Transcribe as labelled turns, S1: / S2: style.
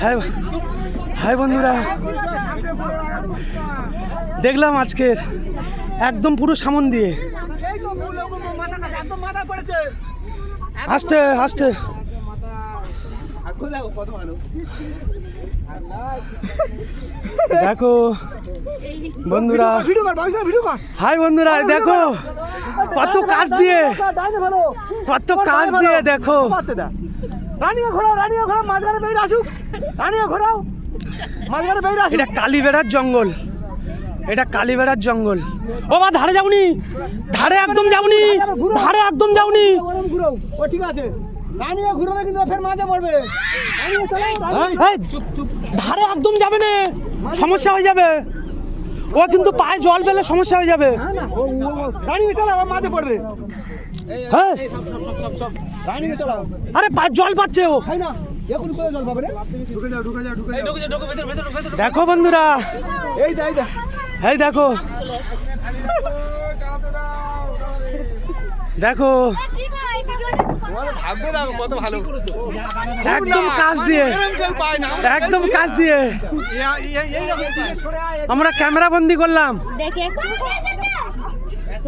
S1: High high বন্ধুরা, দেখলাম আজকের একদম পুরো সামন দিয়ে আস্তে আস্তে দেখো বন্ধুরা, হাই বন্ধুরা, দেখো কত কাজ দিয়ে দেখো এটা কালীবেড়ার জঙ্গল, এটা কালীবেড়ার জঙ্গল। ও বা ধারে যাওনি, ধারে একদম যাওনি, ধারে একদম যাওনি।
S2: ও ঠিক আছে, রানিয়া ঘুরবে কিন্তু ফের মাঝে পড়বে।
S1: ধারে একদম যাবে না, সমস্যা হয়ে যাবে। ও কিন্তু পায়ে জল পেলে সমস্যা হয়ে যাবে।
S2: রানিয়া চালাও, মাঝে পড়বে।
S1: হ্যাঁ
S2: রানিয়া চালাও।
S1: আরে পায়ে জল পাচ্ছে ও।
S2: খাই না, এখন কোথায় জল পাবে রে? ঢুকে যাও, ঢুকে যাও, ঢুকে যাও।
S1: দেখো বন্ধুরা,
S2: এই দেখ,
S1: এই দেখো দেখো
S2: তোমার ভাগ্য দেখো কত ভালো।
S1: একদম কাজ দিয়ে,
S2: কেউ পায় না।
S1: একদম কাজ দিয়ে
S2: এইরকম
S1: আমরা ক্যামেরা বন্দি করলাম।
S3: দেখে